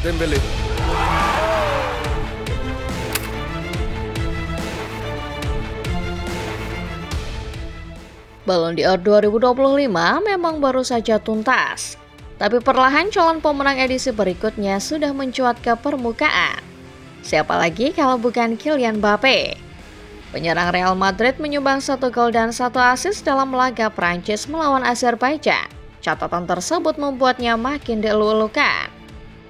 Dembele. Ballon d'Or 2025 memang baru saja tuntas, tapi perlahan calon pemenang edisi berikutnya sudah mencuat ke permukaan. Siapa lagi kalau bukan Kylian Mbappe? Penyerang Real Madrid menyumbang 1 gol dan 1 assist dalam laga Prancis melawan Azerbaijan. Catatan tersebut membuatnya makin dielu-elukan.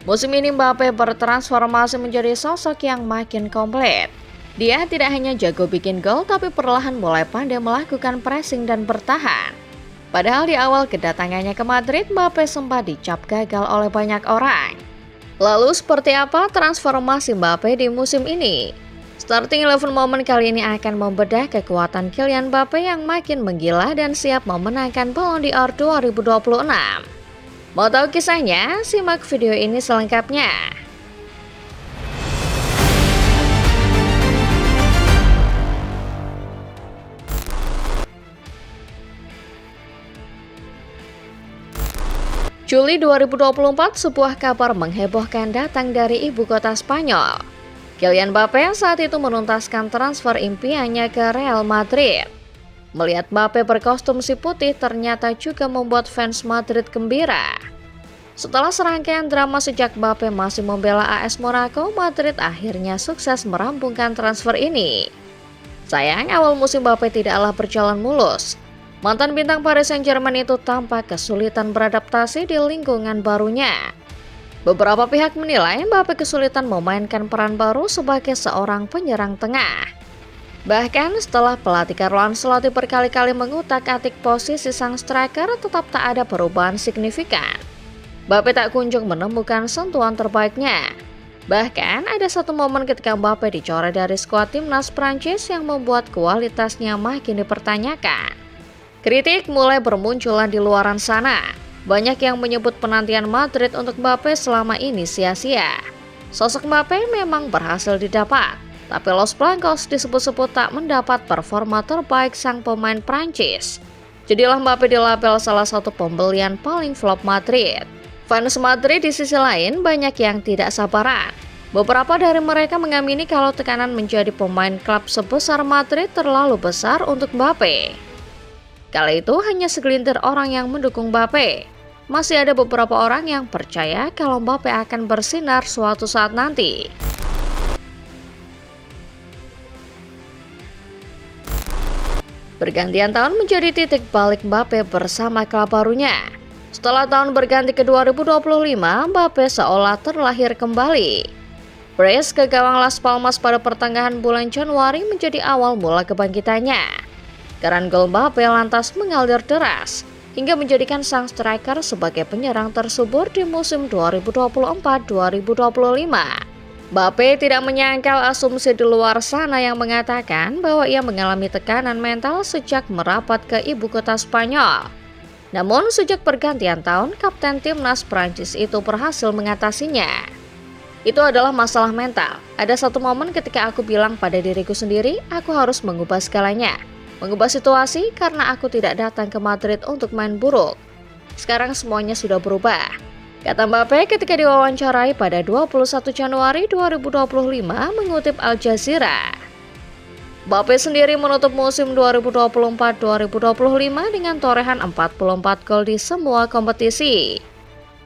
Musim ini Mbappe bertransformasi menjadi sosok yang makin komplit. Dia tidak hanya jago bikin gol, tapi perlahan mulai pandai melakukan pressing dan bertahan. Padahal di awal kedatangannya ke Madrid, Mbappe sempat dicap gagal oleh banyak orang. Lalu seperti apa transformasi Mbappe di musim ini? Starting 11 Moment kali ini akan membedah kekuatan Kylian Mbappe yang makin menggila dan siap memenangkan Ballon d'Or 2026. Mau tahu kisahnya? Simak video ini selengkapnya. Juli 2024, sebuah kabar menghebohkan datang dari ibu kota Spanyol. Kylian Mbappe saat itu menuntaskan transfer impiannya ke Real Madrid. Melihat Mbappe berkostum si putih ternyata juga membuat fans Madrid gembira. Setelah serangkaian drama sejak Mbappe masih membela AS Monaco, Madrid akhirnya sukses merampungkan transfer ini. Sayang, awal musim Mbappe tidaklah berjalan mulus. Mantan bintang Paris Saint-Germain itu tampak kesulitan beradaptasi di lingkungan barunya. Beberapa pihak menilai Mbappe kesulitan memainkan peran baru sebagai seorang penyerang tengah. Bahkan setelah pelatih Carlo Ancelotti berkali-kali mengutak-atik posisi sang striker, tetap tak ada perubahan signifikan. Mbappe tak kunjung menemukan sentuhan terbaiknya. Bahkan ada satu momen ketika Mbappe dicoret dari skuad timnas Prancis yang membuat kualitasnya makin dipertanyakan. Kritik mulai bermunculan di luaran sana. Banyak yang menyebut penantian Madrid untuk Mbappe selama ini sia-sia. Sosok Mbappe memang berhasil didapat, tapi Los Blancos disebut-sebut tak mendapat performa terbaik sang pemain Prancis. Jadilah Mbappe dilabel salah satu pembelian paling flop Madrid. Fans Madrid di sisi lain banyak yang tidak sabaran. Beberapa dari mereka mengamini kalau tekanan menjadi pemain klub sebesar Madrid terlalu besar untuk Mbappe. Kala itu hanya segelintir orang yang mendukung Mbappe. Masih ada beberapa orang yang percaya kalau Mbappe akan bersinar suatu saat nanti. Pergantian tahun menjadi titik balik Mbappe bersama klub barunya. Setelah tahun berganti ke 2025, Mbappe seolah terlahir kembali. Brace ke gawang Las Palmas pada pertengahan bulan Januari menjadi awal mula kebangkitannya. Keran gol Mbappe lantas mengalir deras, hingga menjadikan sang striker sebagai penyerang tersubur di musim 2024-2025. Mbappe tidak menyangkal asumsi di luar sana yang mengatakan bahwa ia mengalami tekanan mental sejak merapat ke ibu kota Spanyol. Namun sejak pergantian tahun, kapten timnas Prancis itu berhasil mengatasinya. Itu adalah masalah mental. Ada satu momen ketika aku bilang pada diriku sendiri, aku harus mengubah segalanya. Mengubah situasi karena aku tidak datang ke Madrid untuk main buruk. Sekarang semuanya sudah berubah, kata Mbappe ketika diwawancarai pada 21 Januari 2025 mengutip Al Jazeera. Mbappe sendiri menutup musim 2024-2025 dengan torehan 44 gol di semua kompetisi.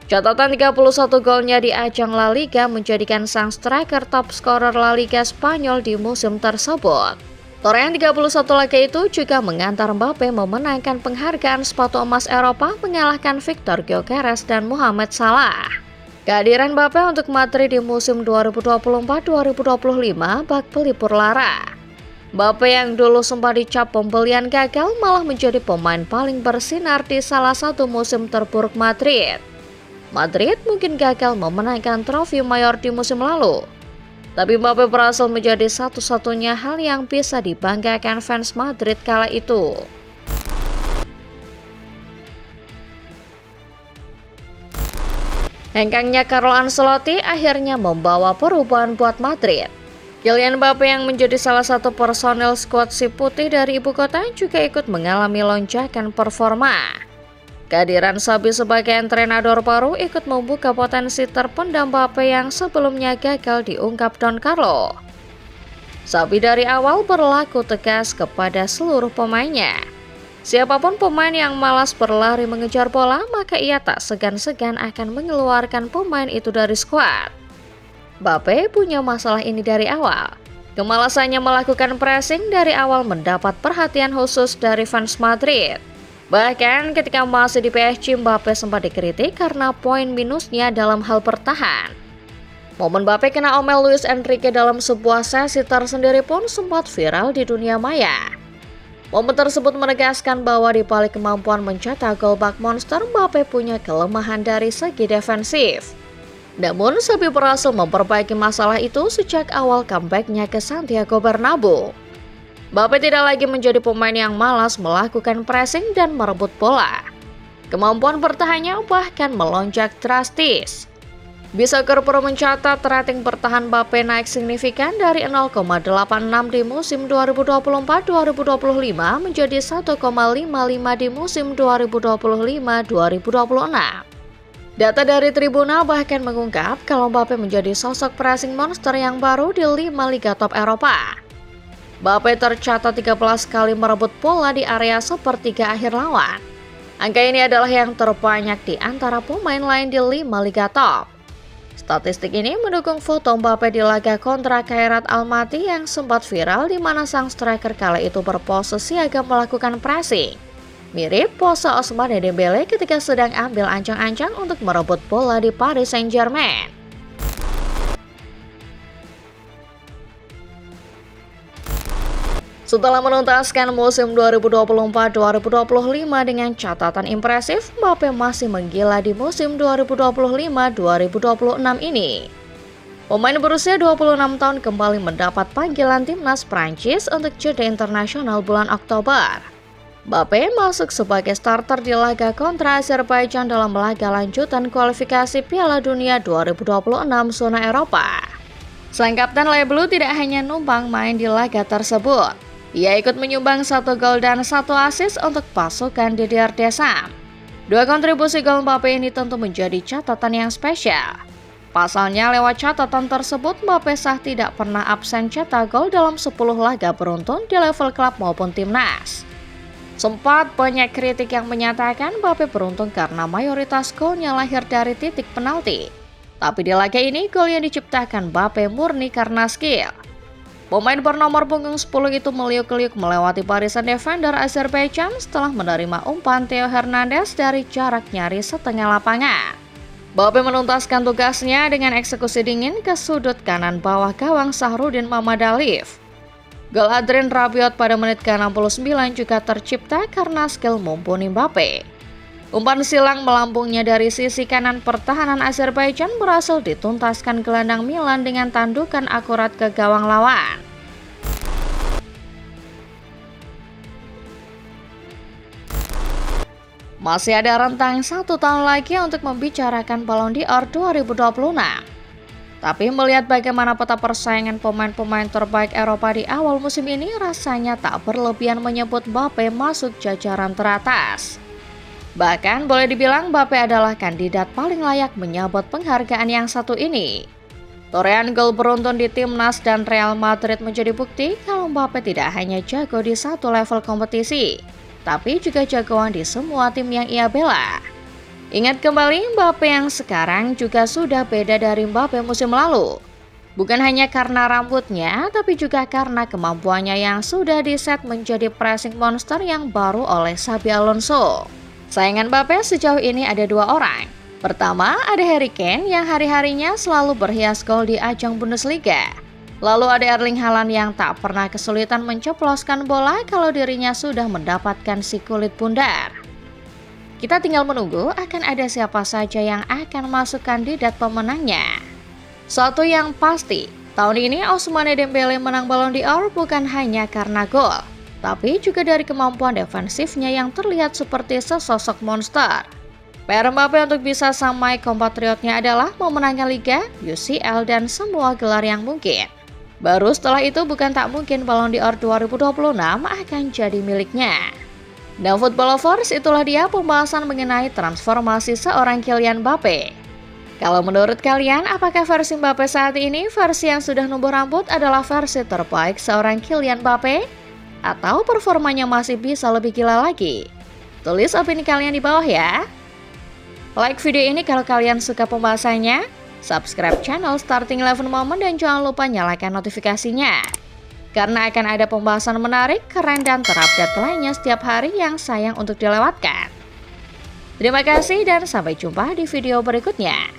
Catatan 31 golnya di ajang La Liga menjadikan sang striker top scorer La Liga Spanyol di musim tersebut. Torehan 31 laga itu juga mengantar Mbappe memenangkan penghargaan sepatu emas Eropa mengalahkan Victor Gyökeres dan Mohamed Salah. Kehadiran Mbappe untuk Madrid di musim 2024-2025 bak pelipur lara. Mbappe yang dulu sempat dicap pembelian gagal malah menjadi pemain paling bersinar di salah satu musim terburuk Madrid. Madrid mungkin gagal memenangkan trofi mayor di musim lalu, tapi Mbappe berhasil menjadi satu-satunya hal yang bisa dibanggakan fans Madrid kala itu. Hengkangnya Carlo Ancelotti akhirnya membawa perubahan buat Madrid. Kylian Mbappe yang menjadi salah satu personel skuad si putih dari ibu kota juga ikut mengalami lonjakan performa. Kehadiran Xabi sebagai entrenador baru ikut membuka potensi terpendam Mbappe yang sebelumnya gagal diungkap Don Carlo. Xabi dari awal berlaku tegas kepada seluruh pemainnya. Siapapun pemain yang malas berlari mengejar bola, maka ia tak segan-segan akan mengeluarkan pemain itu dari skuad. Mbappe punya masalah ini dari awal. Kemalasannya melakukan pressing dari awal mendapat perhatian khusus dari fans Madrid. Bahkan ketika masih di PSG, Mbappe sempat dikritik karena poin minusnya dalam hal bertahan. Momen Mbappe kena omel Luis Enrique dalam sebuah sesi tersendiri pun sempat viral di dunia maya. Momen tersebut menegaskan bahwa di balik kemampuan mencetak gol bak monster, Mbappe punya kelemahan dari segi defensif. Namun, Xabi berhasil memperbaiki masalah itu sejak awal comeback-nya ke Santiago Bernabeu. Mbappe tidak lagi menjadi pemain yang malas melakukan pressing dan merebut bola. Kemampuan bertahannya bahkan melonjak drastis. Bisaker Pro mencatat rating bertahan Mbappe naik signifikan dari 0,86 di musim 2024-2025 menjadi 1,55 di musim 2025-2026. Data dari Tribuna bahkan mengungkap kalau Mbappe menjadi sosok pressing monster yang baru di 5 liga top Eropa. Mbappe tercatat 13 kali merebut bola di area sepertiga akhir lawan. Angka ini adalah yang terbanyak di antara pemain lain di 5 liga top. Statistik ini mendukung foto Mbappe di laga kontra Khairat Almaty yang sempat viral di mana sang striker kala itu berpose siaga melakukan pressing. Mirip pose Ousmane Dembele ketika sedang ambil ancang-ancang untuk merebut bola di Paris Saint-Germain. Setelah menuntaskan musim 2024-2025 dengan catatan impresif, Mbappe masih menggila di musim 2025-2026 ini. Pemain berusia 26 tahun kembali mendapat panggilan timnas Prancis untuk jeda internasional bulan Oktober. Mbappe masuk sebagai starter di laga kontra Azerbaijan dalam laga lanjutan kualifikasi Piala Dunia 2026 zona Eropa. Sang kapten Le Bleu tidak hanya numpang main di laga tersebut. Ia ikut menyumbang 1 gol dan 1 assist untuk pasukan Didier Deschamps. 2 kontribusi gol Mbappe ini tentu menjadi catatan yang spesial. Pasalnya lewat catatan tersebut, Mbappe sah tidak pernah absen cetak gol dalam 10 laga beruntun di level klub maupun timnas. Sempat banyak kritik yang menyatakan Mbappe beruntung karena mayoritas golnya lahir dari titik penalti. Tapi di laga ini, gol yang diciptakan Mbappe murni karena skill. Pemain bernomor punggung 10 itu meliuk-liuk melewati barisan defender Azerbaijan setelah menerima umpan Theo Hernandez dari jarak nyaris setengah lapangan. Mbappe menuntaskan tugasnya dengan eksekusi dingin ke sudut kanan bawah gawang Sahrudin Mamadaliv. Gol Adrien Rabiot pada menit ke-69 juga tercipta karena skill mumpuni Mbappe. Umpan silang melambungnya dari sisi kanan pertahanan Azerbaijan berhasil dituntaskan gelandang Milan dengan tandukan akurat ke gawang lawan. Masih ada rentang 1 tahun lagi untuk membicarakan Ballon d'Or 2026. Tapi melihat bagaimana peta persaingan pemain-pemain terbaik Eropa di awal musim ini, rasanya tak berlebihan menyebut Mbappe masuk jajaran teratas. Bahkan boleh dibilang Mbappe adalah kandidat paling layak menyabot penghargaan yang satu ini. Torehan gol beruntun di timnas dan Real Madrid menjadi bukti kalau Mbappe tidak hanya jago di satu level kompetisi, tapi juga jagoan di semua tim yang ia bela. Ingat kembali, Mbappe yang sekarang juga sudah beda dari Mbappe musim lalu. Bukan hanya karena rambutnya, tapi juga karena kemampuannya yang sudah diset menjadi pressing monster yang baru oleh Xabi Alonso. Saingan Mbappe sejauh ini ada 2 orang. Pertama, ada Harry Kane yang hari-harinya selalu berhias gol di ajang Bundesliga. Lalu ada Erling Haaland yang tak pernah kesulitan menceploskan bola kalau dirinya sudah mendapatkan si kulit bundar. Kita tinggal menunggu akan ada siapa saja yang akan masuk kandidat pemenangnya. Satu yang pasti, tahun ini Ousmane Dembele menang Ballon d'Or bukan hanya karena gol, tapi juga dari kemampuan defensifnya yang terlihat seperti sesosok monster. PR Mbappe untuk bisa samai kompatriotnya adalah memenangkan Liga, UCL, dan semua gelar yang mungkin. Baru setelah itu bukan tak mungkin Ballon d'Or 2026 akan jadi miliknya. Nah, football lovers, itulah dia pembahasan mengenai transformasi seorang Kylian Mbappe. Kalau menurut kalian, apakah versi Mbappe saat ini, versi yang sudah numbuh rambut adalah versi terbaik seorang Kylian Mbappe? Atau performanya masih bisa lebih gila lagi? Tulis opini kalian di bawah ya. Like video ini kalau kalian suka pembahasannya, subscribe channel Starting 11 Moment dan jangan lupa nyalakan notifikasinya. Karena akan ada pembahasan menarik, keren, dan terupdate lainnya setiap hari yang sayang untuk dilewatkan. Terima kasih dan sampai jumpa di video berikutnya.